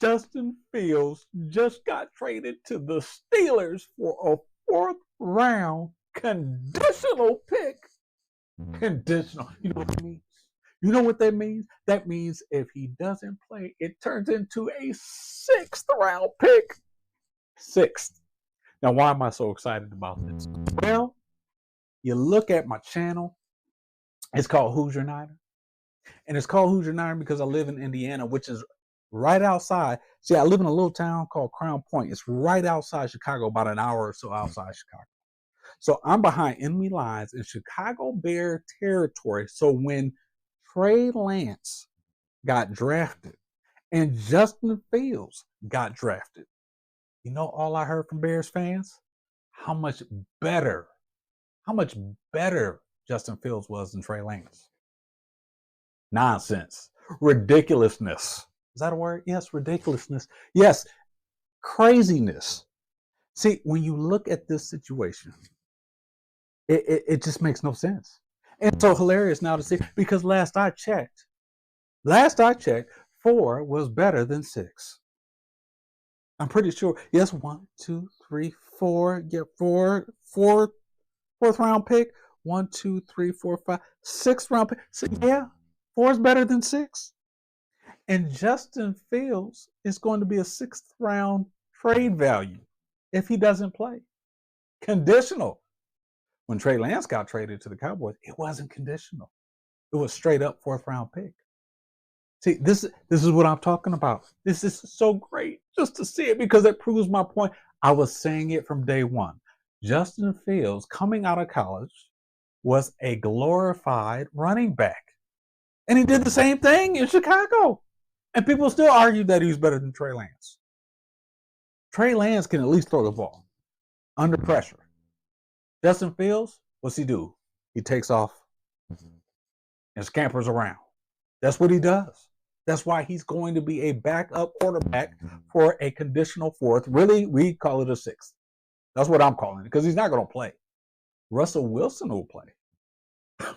Justin Fields just got traded to the Steelers for a fourth round conditional pick. Conditional. You know what that means? You know what that means? That means if he doesn't play, it turns into a sixth round pick. Sixth. Now, why am I so excited about this? Well, you look at my channel, it's called Hoosier Niner. And it's called Hoosier Niner because I live in Indiana, which is right outside. See, I live in a little town called Crown Point. It's right outside Chicago, about an hour or so outside Chicago. So I'm behind enemy lines in Chicago Bear territory. So when Trey Lance got drafted and Justin Fields got drafted, you know all I heard from Bears fans? How much better Justin Fields was than Trey Lance. Nonsense. Ridiculousness. Is that a word? Yes, ridiculousness. Yes, craziness. See, when you look at this situation, it just makes no sense. And so hilarious now to see, because last I checked, 4 was better than 6. I'm pretty sure. Yes, 1, 2, 3, 4. Get 4, fourth round pick. 1, 2, 3, 4, 5, 6th round pick. So yeah, 4 is better than 6. And Justin Fields is going to be a 6th round trade value if he doesn't play. Conditional. When Trey Lance got traded to the Cowboys, it wasn't conditional. It was straight up 4th round pick. See, this is what I'm talking about. This is so great just to see it because it proves my point. I was saying it from day one. Justin Fields, coming out of college, was a glorified running back. And he did the same thing in Chicago. And people still argue that he's better than Trey Lance. Trey Lance can at least throw the ball under pressure. Justin Fields, what's he do? He takes off and scampers around. That's what he does. That's why he's going to be a backup quarterback for a conditional 4th. Really, we call it a 6th. That's what I'm calling it because he's not going to play. Russell Wilson will play.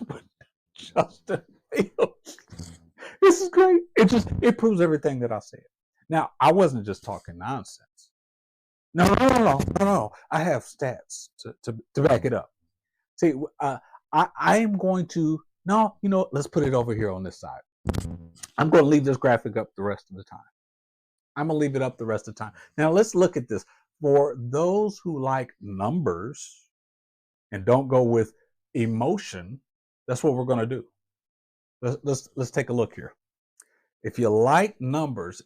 But Justin Fields, this is great. It proves everything that I said. Now, I wasn't just talking nonsense. No. I have stats to back it up. See, I am going to, let's put it over here on this side. I'm going to leave this graphic up the rest of the time. I'm going to leave it up the rest of the time. Now, let's look at this. For those who like numbers and don't go with emotion, that's what we're going to do. Let's take a look here. If you like numbers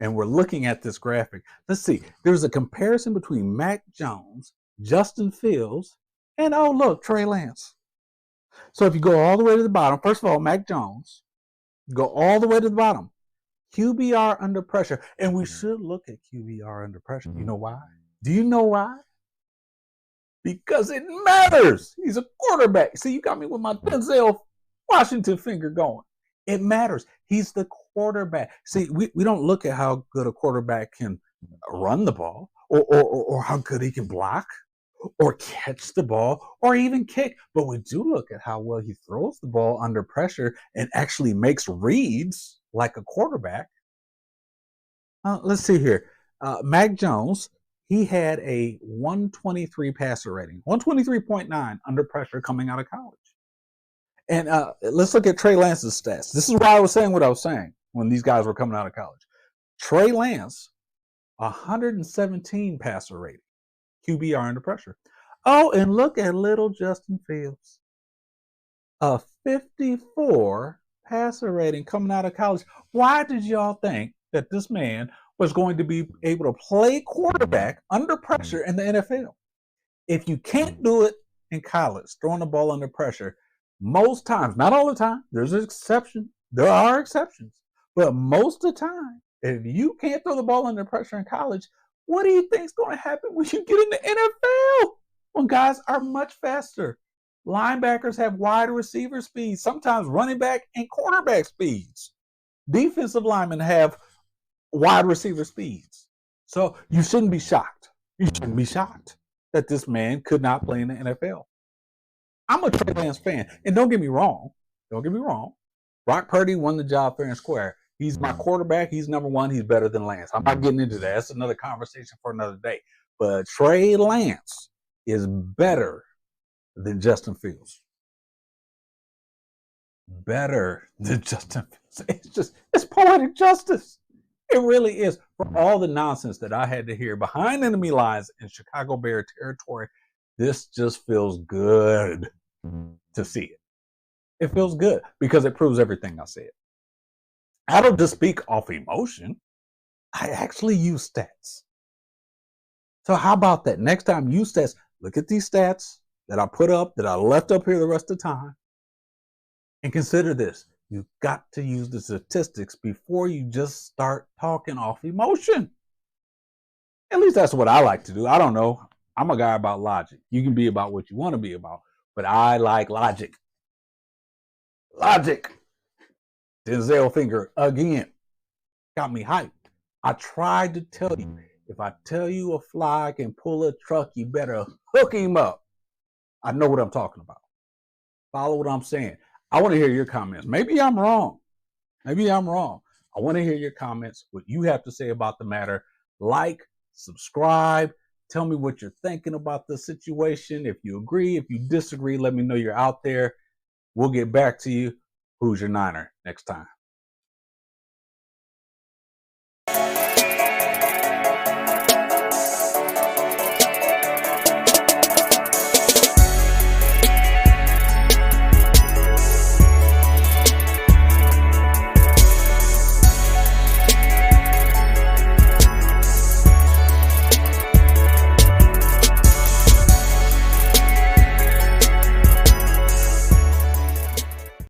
and we're looking at this graphic, let's see. There's a comparison between Mac Jones, Justin Fields, and oh, look, Trey Lance. So if you go all the way to the bottom, first of all, Mac Jones, go all the way to the bottom. QBR under pressure. And we should look at QBR under pressure. You know why? Do you know why? Because it matters. He's a quarterback. See, you got me with my Denzel Washington finger going. It matters. He's the quarterback. See, we don't look at how good a quarterback can run the ball or how good he can block or catch the ball or even kick. But we do look at how well he throws the ball under pressure and actually makes reads like a quarterback. Let's see here. Mac Jones, he had a 123 passer rating, 123.9 under pressure coming out of college. And let's look at Trey Lance's stats. This is why I was saying what I was saying when these guys were coming out of college. Trey Lance, 117 passer rating, QBR under pressure. Oh, and look at little Justin Fields, a 54 passer rating coming out of college. Why did y'all think that this man was going to be able to play quarterback under pressure in the NFL? If you can't do it in college, throwing the ball under pressure, most times, not all the time, there's an exception. There are exceptions. But most of the time, if you can't throw the ball under pressure in college, what do you think is going to happen when you get in the NFL? When guys are much faster. Linebackers have wide receiver speeds, sometimes running back and quarterback speeds. Defensive linemen have wide receiver speeds. So you shouldn't be shocked. You shouldn't be shocked that this man could not play in the NFL. I'm a Trey Lance fan, and don't get me wrong. Don't get me wrong. Brock Purdy won the job fair and square. He's my quarterback. He's number one. He's better than Lance. I'm not getting into that. That's another conversation for another day. But Trey Lance is better than Justin Fields. Better than Justin Fields. It's poetic justice. It really is. For all the nonsense that I had to hear behind enemy lines in Chicago Bear territory, this just feels good to see it. It feels good because it proves everything I said. I don't just speak off emotion. I actually use stats. So how about that? Next time, use stats. Look at these stats that I put up, that I left up here the rest of the time, and consider this. You've got to use the statistics before you just start talking off emotion. At least that's what I like to do. I don't know. I'm a guy about logic. You can be about what you want to be about, but I like logic. Logic. Denzel Finger again got me hyped. I tried to tell you, if I tell you a fly can pull a truck, you better hook him up. I know what I'm talking about. Follow what I'm saying. I want to hear your comments. Maybe I'm wrong. Maybe I'm wrong. I want to hear your comments, what you have to say about the matter. Like, subscribe. Tell me what you're thinking about the situation. If you agree, if you disagree, let me know you're out there. We'll get back to you. Who's your Niner next time?